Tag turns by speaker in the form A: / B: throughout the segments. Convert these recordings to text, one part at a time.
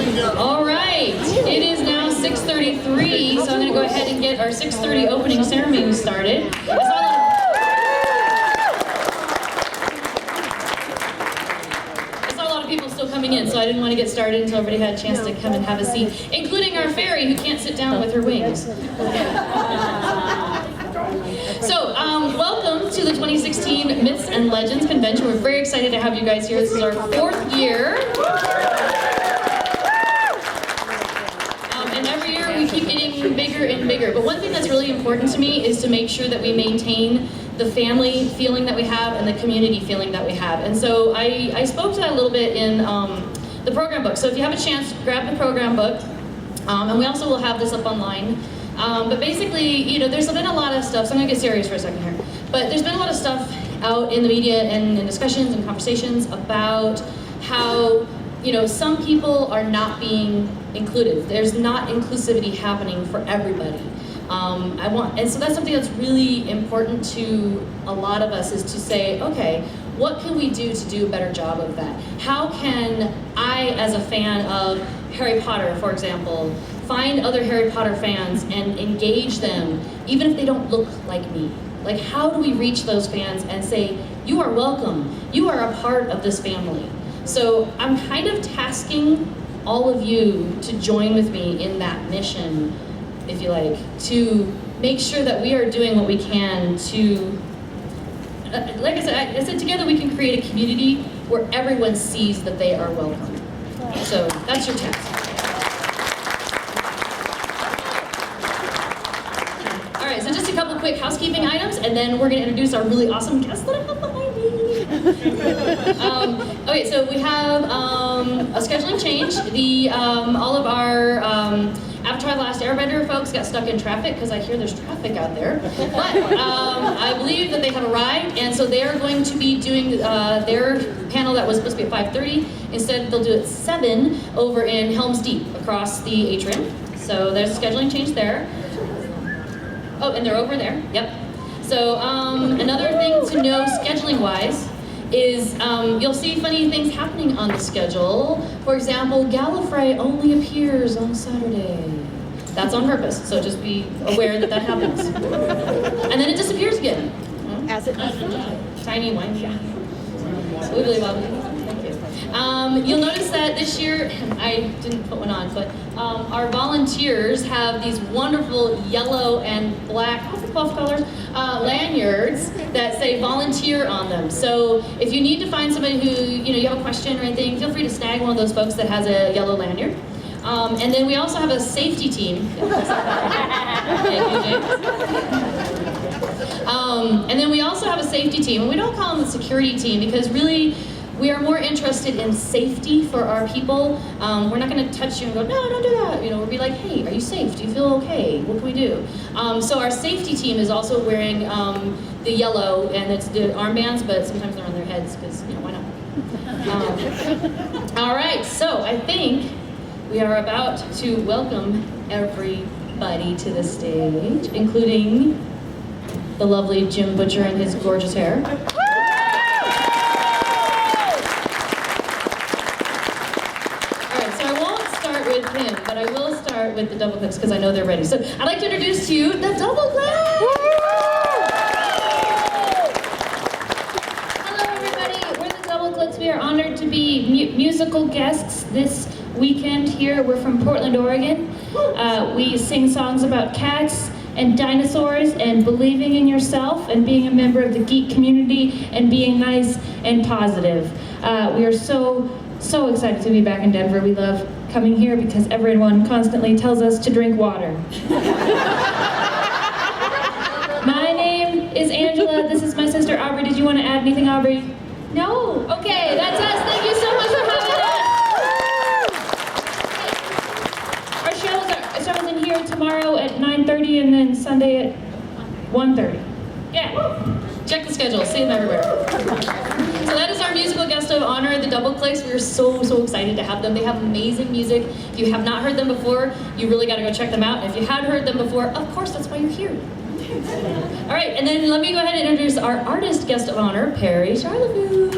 A: All right, it is now 6:33, so I'm going to go ahead and get our 6:30 opening ceremony started. I saw a lot of people still coming in, so I didn't want to get started until everybody had a chance to come and have a seat, including our fairy who can't sit down with her wings. So, welcome to the 2016 Myths and Legends Convention. We're very excited to have you guys here. This is our 4th year. And every year we keep getting bigger and bigger. But one thing that's really important to me is to make sure that we maintain the family feeling that we have and the community feeling that we have. And so I spoke to that a little bit in the program book. So if you have a chance, grab the program book. And we also will have this up online. But basically, you know, there's been a lot of stuff, so I'm going to get serious for a second here. But there's been a lot of stuff out in the media and in discussions and conversations about how, you know, some people are not being included. There's not inclusivity happening for everybody. And so that's something that's really important to a lot of us, is to say, okay, what can we do to do a better job of that? How can I, as a fan of Harry Potter, for example, find other Harry Potter fans and engage them, even if they don't look like me? Like, how do we reach those fans and say, you are welcome, you are a part of this family? So I'm kind of tasking all of you to join with me in that mission, if you like, to make sure that we are doing what we can to, like I said, together we can create a community where everyone sees that they are welcome. So that's your task. All right, so just a couple quick housekeeping items, and then we're going to introduce our really awesome guest that I have behind me. Okay, so we have a scheduling change. All of our Avatar: The Last Airbender folks got stuck in traffic, because I hear there's traffic out there. But I believe that they have arrived, and so they are going to be doing their panel that was supposed to be at 5:30. Instead, they'll do it at 7 over in Helm's Deep across the atrium. So there's a scheduling change there. Oh, and they're over there. Yep. So another thing to know scheduling-wise is you'll see funny things happening on the schedule. For example, Gallifrey only appears on Saturday. That's on purpose, so just be aware that that happens. And then it disappears again.
B: As it does.
A: Tiny wine. Yeah. Wibbly wobbly. Thank you. You'll notice that this year, I didn't put one on, but our volunteers have these wonderful yellow and black, what's the cloth colors? Lanyards that say volunteer on them. So if you need to find somebody who, you have a question or anything, feel free to snag one of those folks that has a yellow lanyard. And then we also have a safety team. Thank you, James. And then we also have a safety team, and we don't call them the security team, because really we are more interested in safety for our people. We're not going to touch you and go, no, don't do that. We'll be like, hey, are you safe? Do you feel okay? What can we do? So our safety team is also wearing the yellow, and it's the armbands, but sometimes they're on their heads, because, why not? All right, so I think we are about to welcome everybody to the stage, including the lovely Jim Butcher and his gorgeous hair. With him, but I will start with the double clips because I know they're ready. So I'd like to introduce to you the double clips.
C: Hello everybody, we're the double clips. We are honored to be musical guests this weekend here. We're from Portland, Oregon. We sing songs about cats and dinosaurs and believing in yourself and being a member of the geek community and being nice and positive. We are so excited to be back in Denver. We love coming here because everyone constantly tells us to drink water. My name is Angela. This is my sister Aubrey. Did you want to add anything, Aubrey? No? Okay, that's us. Thank you so much for having us. Our shows in here tomorrow at 9:30 and then Sunday at 1:30. Yeah.
A: Check the schedule. See them everywhere. So that is our musical guest of honor, the Double Clicks. We are so excited to have them. They have amazing music. If you have not heard them before, you really got to go check them out. And if you had heard them before, of course, that's why you're here. All right, and then let me go ahead and introduce our artist guest of honor, Perry Charleville.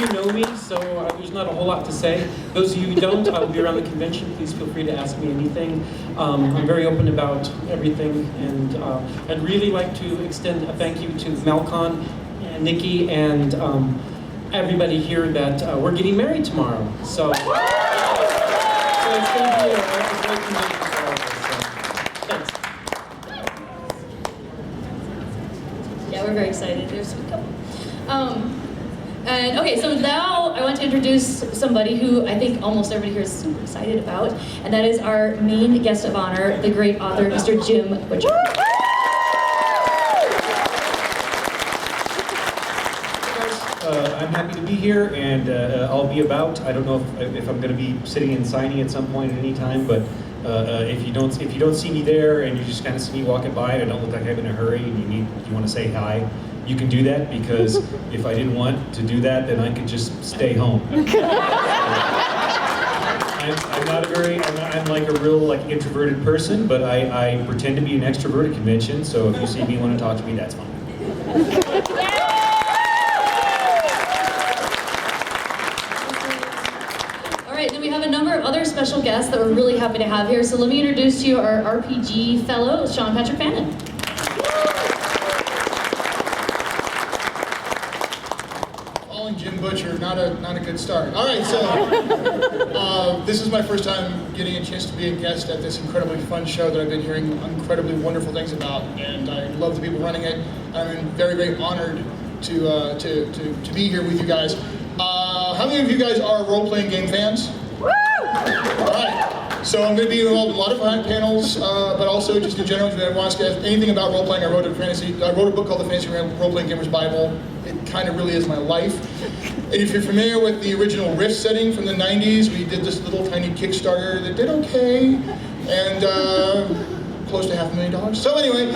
B: you know me, so there's not a whole lot to say. Those of you who don't, I'll be around the convention. Please feel free to ask me anything. I'm very open about everything, and I'd really like to extend a thank you to Malcon and Nikki and everybody here that we're getting married tomorrow. So it's going to be a great convention for all of us. So, thanks.
A: Yeah, we're very excited. They're a sweet couple. And okay, so now I want to introduce somebody who I think almost everybody here is super excited about, and that is our main guest of honor, the great author, Mr. Jim Butcher.
D: I'm happy to be here, and I'll be about. I don't know if I'm going to be sitting and signing at some point at any time, but if you don't see me there and you just kind of see me walking by and I don't look like I'm in a hurry and you want to say hi, you can do that, because if I didn't want to do that, then I could just stay home. I'm like a real like introverted person, but I pretend to be an extrovert at convention. So if you see me and want to talk to me, that's fine.
A: All right, then we have a number of other special guests that we're really happy to have here. So let me introduce to you our RPG fellow, Sean Patrick Fannin.
E: Jim Butcher, not a good start. All right, so this is my first time getting a chance to be a guest at this incredibly fun show that I've been hearing incredibly wonderful things about, and I love the people running it. I'm very, very honored to be here with you guys. How many of you guys are role-playing game fans? Woo! All right. So I'm going to be involved in a lot of panels, but also just in general, if you want to ask anything about role-playing, I wrote a book called The Fantasy Role-Playing Gamer's Bible. It kind of really is my life. And if you're familiar with the original Rift setting from the 90s, we did this little tiny Kickstarter that did okay, and close to $500,000. So anyway,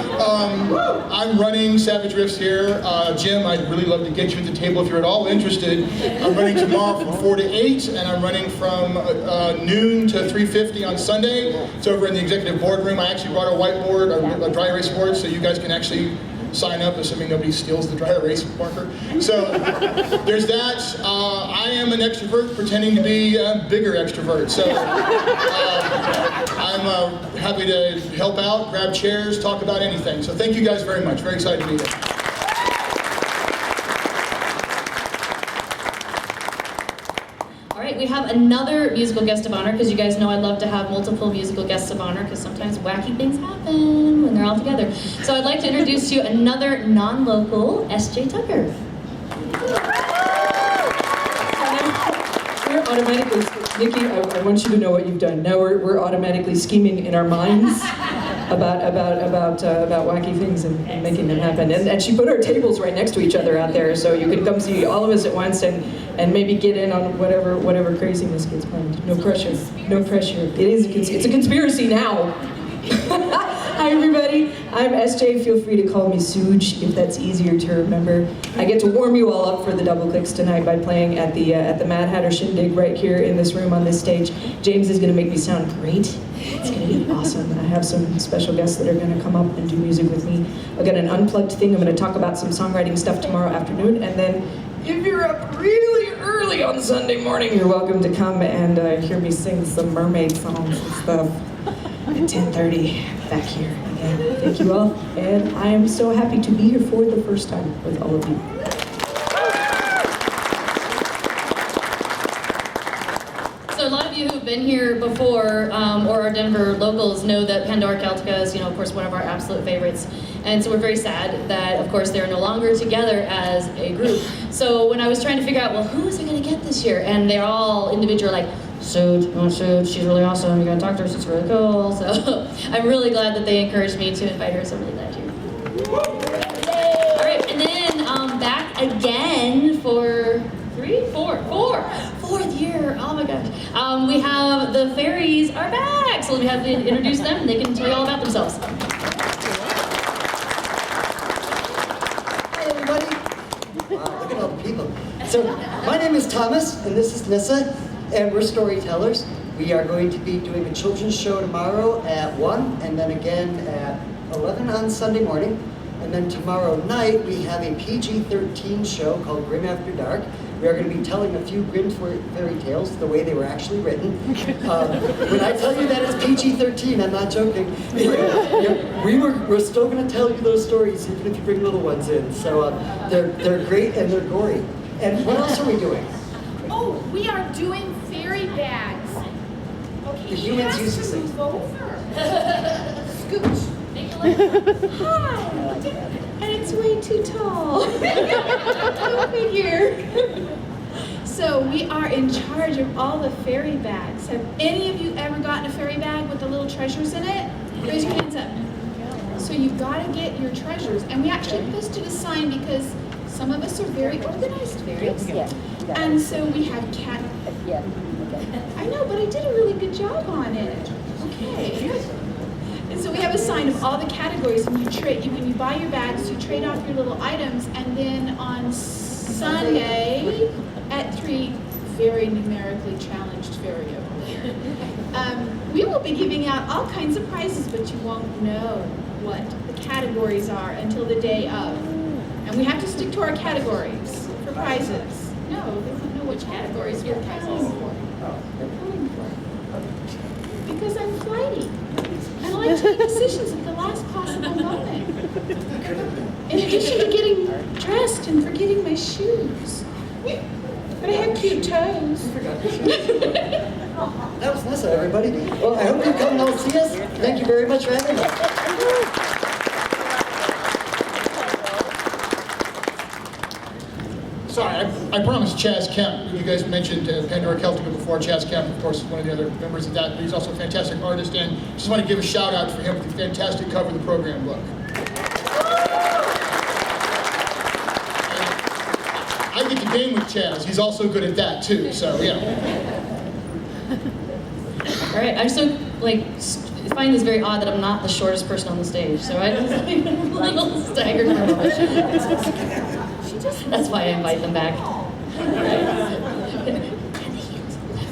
E: I'm running Savage Rifts here. Jim, I'd really love to get you at the table if you're at all interested. I'm running tomorrow from 4 to 8, and I'm running from noon to 3:50 on Sunday. It's over in the executive boardroom. I actually brought a whiteboard, a dry erase board, so you guys can actually sign up, assuming nobody steals the dry erase marker. So there's that. I am an extrovert pretending to be a bigger extrovert. So I'm happy to help out, grab chairs, talk about anything. So thank you guys very much. Very excited to be here.
A: All right, we have another musical guest of honor, because you guys know I love to have multiple musical guests of honor, because sometimes wacky things happen when they're all together. So I'd like to introduce to you another non-local, S.J. Tucker.
F: We're automatically, Nikki, I want you to know what you've done. Now we're automatically scheming in our minds about wacky things and making them happen. And she put our tables right next to each other out there, so you could come see all of us at once and maybe get in on whatever craziness gets planned. No pressure. No pressure. It's a conspiracy now. Hi everybody, I'm SJ. Feel free to call me Suge if that's easier to remember. I get to warm you all up for the double clicks tonight by playing at the Mad Hatter Shindig right here in this room on this stage. James is going to make me sound great. It's going to be awesome. I have some special guests that are going to come up and do music with me. I've got an unplugged thing. I'm going to talk about some songwriting stuff tomorrow afternoon, and then if you're up really early on Sunday morning, you're welcome to come and hear me sing some mermaid songs and stuff at 10:30 back here again. Thank you all, and I am so happy to be here for the first time with all of you.
A: So a lot of you who've been here before, or are Denver locals, know that Pandora Celtica is, of course, one of our absolute favorites. And so we're very sad that, of course, they're no longer together as a group. So when I was trying to figure out, well, who is I going to get this year? And they're all individual, like, Suge, she's really awesome, you're going to talk to her, she's really cool. So I'm really glad that they encouraged me to invite her, so I'm really glad you're here. All right, and then back again for fourth year, oh my gosh. We have the fairies are back, so we have to introduce them and they can tell you all about themselves.
G: Hi everybody. Wow, look at all the people. So my name is Thomas and this is Nissa and we're storytellers. We are going to be doing a children's show tomorrow at 1 and then again at 11 on Sunday morning. And then tomorrow night, we have a PG-13 show called Grim After Dark. We are going to be telling a few grim fairy tales the way they were actually written. When I tell you that it's PG-13, I'm not joking. We're still going to tell you those stories even if you bring little ones in. So they're great and they're gory. And what else are we doing?
H: Oh, we are doing fairy bags. Okay,
G: The humans used to
H: move
G: sing.
H: over. Scooch. Hi. And it's way too tall. Go figure. So we are in charge of all the fairy bags. Have any of you ever gotten a fairy bag with the little treasures in it? Raise your hands up. So you've got to get your treasures. And we actually posted a sign because some of us are very organized fairies. And so we have cat. I know, but I did a really good job on it. Okay. And so we have a sign of all the categories, and when you buy your bags, you trade off your little items, and then on Sunday at 3, very numerically challenged fairy over there, we will be giving out all kinds of prizes, but you won't know what the categories are until the day of. And we have to stick to our categories for prizes. No, they won't know which categories your prizes for. They're pulling for. Because I'm flighty. And I like to make decisions at the last possible moment. In addition to getting dressed and forgetting my shoes. But I have cute toes.
G: That was Nessa, everybody. Well, I hope you come and all see us. Thank you very much for having us.
E: Sorry, I promised Chaz Kemp. You guys mentioned Pandora Celtica before. Chaz Kemp, of course, is one of the other members of that, but he's also a fantastic artist, and just want to give a shout out for him for the fantastic cover of the program book. I get to game with Chaz. He's also good at that too, so yeah.
A: All right, I'm so find this very odd that I'm not the shortest person on the stage, so I'm a little staggered for a moment. That's why I invite them back.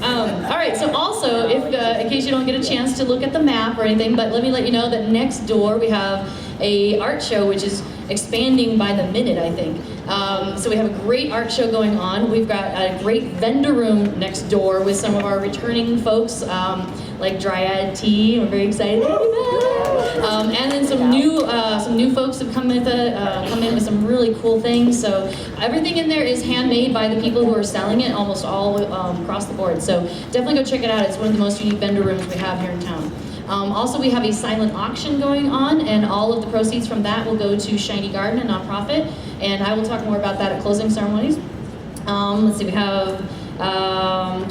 A: All right, so also, if in case you don't get a chance to look at the map or anything, but let me let you know that next door we have a art show which is expanding by the minute, I think. So we have a great art show going on. We've got a great vendor room next door with some of our returning folks, like Dryad Tea. We're very excited to have you back. And then some new folks have come in with some really cool things. So everything in there is handmade by the people who are selling it, almost all across the board. So definitely go check it out. It's one of the most unique vendor rooms we have here in town. Also, we have a silent auction going on, and all of the proceeds from that will go to Shiny Garden, a nonprofit, and I will talk more about that at closing ceremonies. Let's see, we have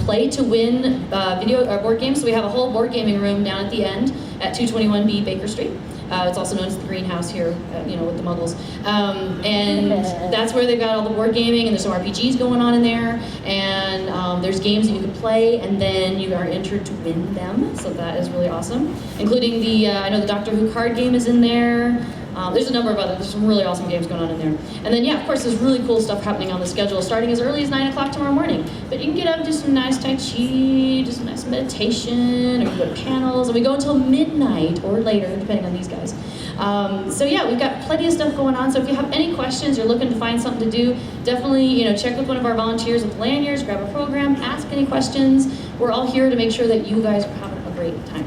A: play to win video or board games. So we have a whole board gaming room down at the end at 221B Baker Street. It's also known as the greenhouse here, with the Muggles. And that's where they've got all the board gaming, and there's some RPGs going on in there, and there's games that you can play, and then you are entered to win them, so that is really awesome. Including I know the Doctor Who card game is in there. There's a number of there's some really awesome games going on in there. And then, of course, there's really cool stuff happening on the schedule, starting as early as 9 o'clock tomorrow morning. But you can get up and do some nice Tai Chi, do some nice meditation, or you can go to panels, and we go until midnight or later, depending on these guys. We've got plenty of stuff going on, so if you have any questions, you're looking to find something to do, definitely, check with one of our volunteers with lanyards, grab a program, ask any questions. We're all here to make sure that you guys are having a great time.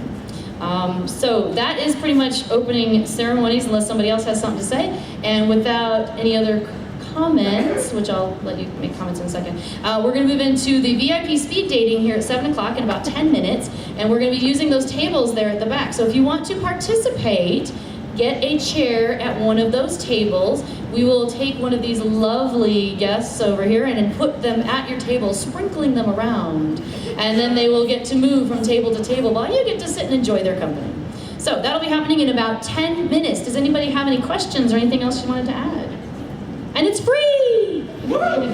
A: So that is pretty much opening ceremonies, unless somebody else has something to say. And without any other comments, which I'll let you make comments in a second, we're going to move into the VIP speed dating here at 7 o'clock in about 10 minutes. And we're going to be using those tables there at the back. So if you want to participate, get a chair at one of those tables. We will take one of these lovely guests over here and put them at your table, sprinkling them around. And then they will get to move from table to table while you get to sit and enjoy their company. So that'll be happening in about 10 minutes. Does anybody have any questions or anything else you wanted to add? And it's free! Yay!